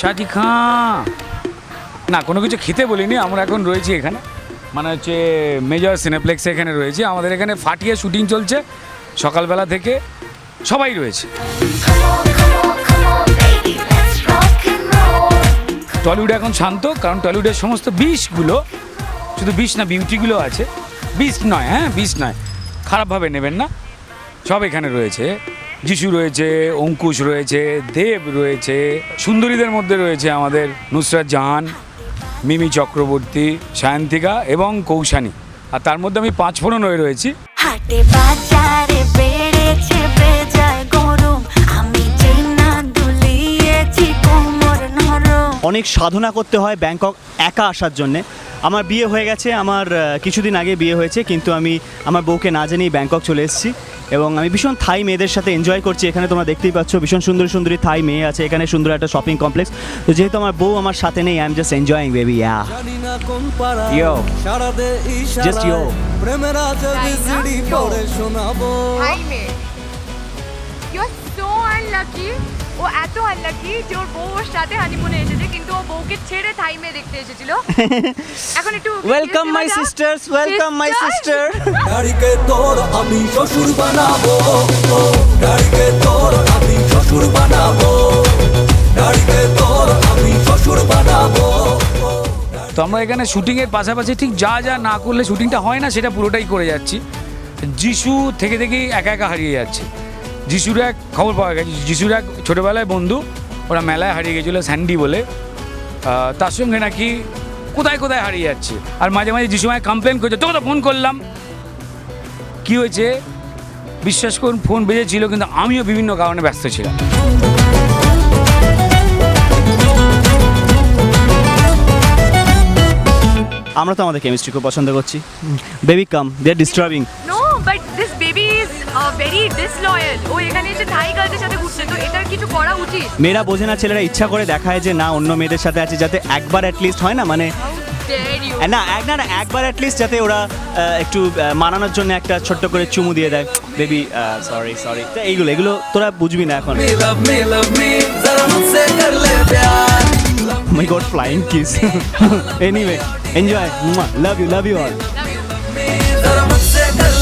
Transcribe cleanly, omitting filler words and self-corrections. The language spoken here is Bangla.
শাদি খাঁ না, কোনো কিছু খেতে বলিনি। আমরা এখন রয়েছি এখানে, মানে হচ্ছে মেজর সিনেপ্লেক্সে এখানে রয়েছি। আমাদের এখানে ফাটিয়ে শুটিং চলছে সকালবেলা থেকে, সবাই রয়েছে। টলিউড এখন শান্ত, কারণ টলিউডের সমস্ত বিষগুলো, শুধু বিষ না বিউটিগুলো আছে, বিষ নয়, হ্যাঁ বিষ নয়, খারাপভাবে নেবেন না, সব এখানে রয়েছে। যিশু রয়েছে, অঙ্কুশ রয়েছে, দেব রয়েছে, সুন্দরীদের মধ্যে রয়েছে আমাদের নুসরাত জাহান, মিমি চক্রবর্তী, সায়ন্তিকা এবং কৌশানী। আর তার মধ্যে আমি 5 ফোড়ন হয়ে রয়েছি। হাটে বাজারে বেড়েছে বেজায় গরম, আমি যে না দুলিয়েছি কোমর নরম। অনেক সাধনা করতে হয় ব্যাংকক একা আসার জন্যে। আমার বিয়ে হয়ে গেছে, আমার কিছুদিন আগে বিয়ে হয়েছে, কিন্তু আমি আমার বউকে না জানিয়ে ব্যাংকক চলে এসেছি এবং আমি ভীষণ থাই মেয়েদের সাথে এনজয় করছি। এখানে তোমরা দেখতেই পাচ্ছ ভীষণ সুন্দর সুন্দরী থাই মেয়ে আছে, এখানে সুন্দর একটা শপিং কমপ্লেক্স। তো যেহেতু আমার বউ আমার সাথে নেই, I am just enjoying baby. Yo just yo হাইমে, ইউ আর সো আনলাকি। ও এত আনলাকি যে ওর বউ ওর সাথে হানিমুনে এসেছে, কিন্তু ও বউকে ছেড়ে থাইমে দেখতে এসেছিল। এখন একটু welcome my sisters, welcome my sister. গাড়িকে তোর আমি শ্বশুর বানাবো, গাড়িকে তোর আমি শ্বশুর বানাবো, গাড়িকে তোর আমি শ্বশুর বানাবো। তো আমরা এখানে শুটিংয়ের পাশাপাশি ঠিক যা যা না করলে শুটিংটা হয় না, সেটা পুরোটাই করে যাচ্ছি। যিশু থেকে থেকেই একা একা হারিয়ে যাচ্ছে। যিশুর এক খবর পাওয়া গেছে, যিশুর এক ছোটোবেলায় বন্ধু, ওরা মেলায় হারিয়ে গেছিলো স্যান্ডি বলে, তার সঙ্গে নাকি কোথায় কোথায় হারিয়ে যাচ্ছে। আর মাঝে মাঝে যিশু আমায় কমপ্লেন করছে, তোকে তো ফোন করলাম, কী হয়েছে বিশ্বাস করুন, ফোন বেজেছিল, কিন্তু আমিও বিভিন্ন কারণে ব্যস্ত ছিলাম। আমরা তো আমাদের কেমিস্ট্রি খুব পছন্দ করছি। Baby come, they are disturbing. No, but this baby is very disloyal. ও এখানে এসে থাই গার্লদের সাথে ঘুরছে, তো এটার কিছু করা উচিত। মেয়েরা বোঝে না, ছেলেরা ইচ্ছা করে দেখায় যে না অন্য মেয়েদের সাথে আছে, যাতে একবার অ্যাটলিস্ট হয় না, মানে Dare you? না একবার অ্যাটলিস্ট যাতে ওরা একটু মানানোর জন্য একটা ছোট্ট করে চুমু দিয়ে দেয়, বেবি সরি সরি। তো এইগুলো তোরা বুঝবি না এখন। love me, जरा मुझसे कर ले प्यार। My God, flying kiss. Anyway, enjoy, love you all. जरा मुझसे कर